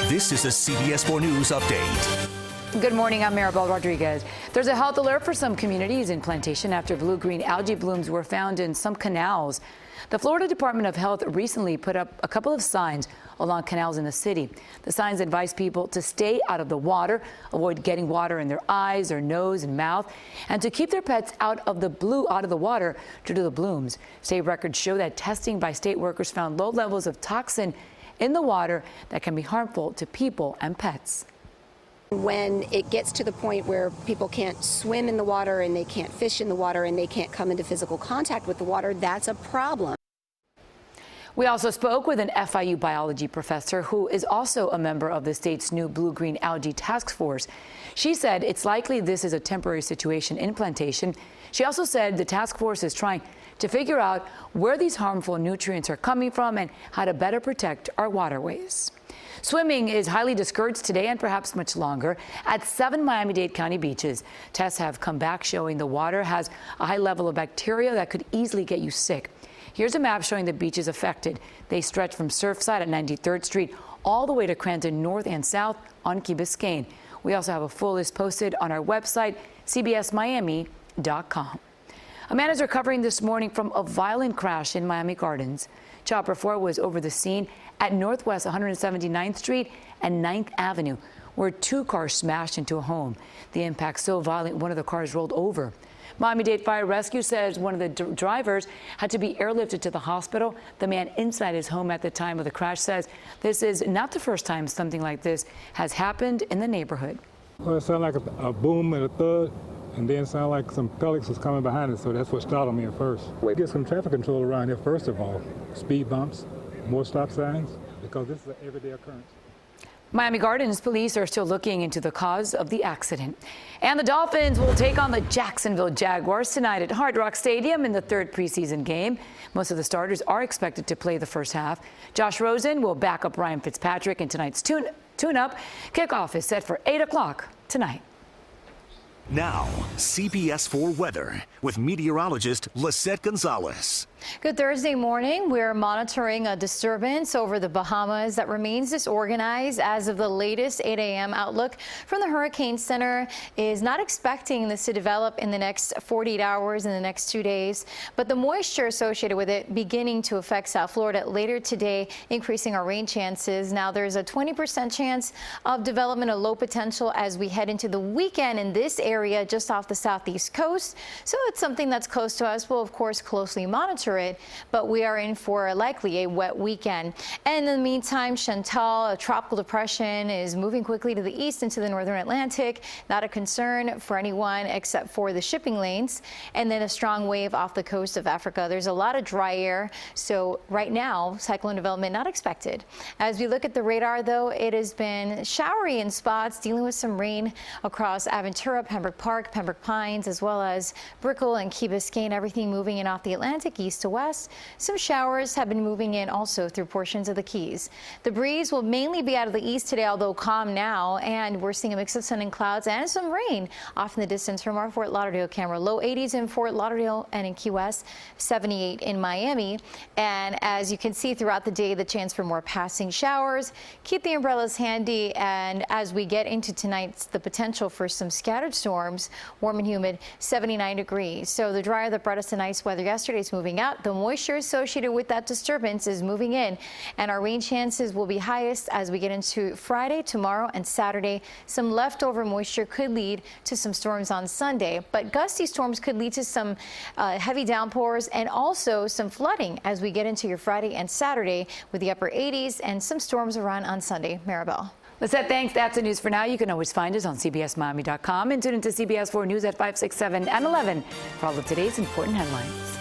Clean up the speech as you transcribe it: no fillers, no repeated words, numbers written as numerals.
This is a CBS 4 News update. Good morning, I'm Maribel Rodriguez. There's a health alert for some communities in Plantation after blue-green algae blooms were found in some canals. The Florida Department of Health recently put up a couple of signs along canals in the city. The signs advise people to stay out of the water, avoid getting water in their eyes, their nose and mouth, and to keep their pets out of the water due to the blooms. State records show that testing by state workers found low levels of toxin in the water that can be harmful to people and pets. When it gets to the point where people can't swim in the water and they can't fish in the water and they can't come into physical contact with the water, that's a problem. We also spoke with an FIU biology professor who is also a member of the state's new blue-green algae task force. She said it's likely this is a temporary situation in Plantation. She also said the task force is trying to figure out where these harmful nutrients are coming from and how to better protect our waterways. Swimming is highly discouraged today and perhaps much longer at 7 Miami-Dade County beaches. Tests have come back showing the water has a high level of bacteria that could easily get you sick. Here's a map showing the beaches affected. They stretch from Surfside at 93rd Street all the way to Cranton North and South on Key Biscayne. We also have a full list posted on our website, CBSMiami.com. A man is recovering this morning from a violent crash in Miami Gardens. Chopper 4 was over the scene at Northwest 179th Street and 9th Avenue, where two cars smashed into a home. The impact so violent, one of the cars rolled over. Miami-Dade Fire Rescue says one of the drivers had to be airlifted to the hospital. The man inside his home at the time of the crash says this is not the first time something like this has happened in the neighborhood. Well, it sounded like a boom and a thud, and then it sounded like some pellets was coming behind it, so that's what startled me at first. We get some traffic control around here, first of all. Speed bumps, more stop signs, because this is an everyday occurrence. Miami Gardens police are still looking into the cause of the accident. And the Dolphins will take on the Jacksonville Jaguars tonight at Hard Rock Stadium in the third preseason game. Most of the starters are expected to play the first half. Josh Rosen will back up Ryan Fitzpatrick in tonight's tune-up. Kickoff is set for 8 o'clock tonight. Now, CBS 4 weather with meteorologist Lisette Gonzalez. Good Thursday morning. We're monitoring a disturbance over the Bahamas that remains disorganized as of the latest 8 a.m. outlook from the Hurricane Center is not expecting this to develop in the next 48 hours in the next 2 days, but the moisture associated with it beginning to affect South Florida later today, increasing our rain chances. Now there's a 20% chance of development of low potential as we head into the weekend in this area just off the southeast coast. So it's something that's close to us. We'll of course closely monitor it, but we are in for likely a wet weekend. And in the meantime, Chantal, a tropical depression, is moving quickly to the east into the northern Atlantic. Not a concern for anyone except for the shipping lanes. And then a strong wave off the coast of Africa. There's a lot of dry air, so right now cyclone development not expected. As we look at the radar, though, it has been showery in spots, dealing with some rain across Aventura, Pembroke Park, Pembroke Pines, as well as Brickell and Key Biscayne. Everything moving in off the Atlantic east to west. Some showers have been moving in also through portions of the Keys. The breeze will mainly be out of the east today, although calm now, and we're seeing a mix of sun and clouds and some rain off in the distance from our Fort Lauderdale camera. Low 80s in Fort Lauderdale and in Key West, 78 in Miami. And as you can see throughout the day, the chance for more passing showers. Keep the umbrellas handy, and as we get into tonight's the potential for some scattered storms, warm and humid, 79 degrees. So the dryer that brought us the nice weather yesterday is moving out. The moisture associated with that disturbance is moving in, and our rain chances will be highest as we get into Friday, tomorrow, and Saturday. Some leftover moisture could lead to some storms on Sunday, but gusty storms could lead to some heavy downpours and also some flooding as we get into your Friday and Saturday with the upper 80s and some storms around on Sunday. Maribel. Lisette, thanks. That's the news for now. You can always find us on CBSMiami.com and tune into CBS 4 News at 5, 6, 7, and 11 for all of today's important headlines.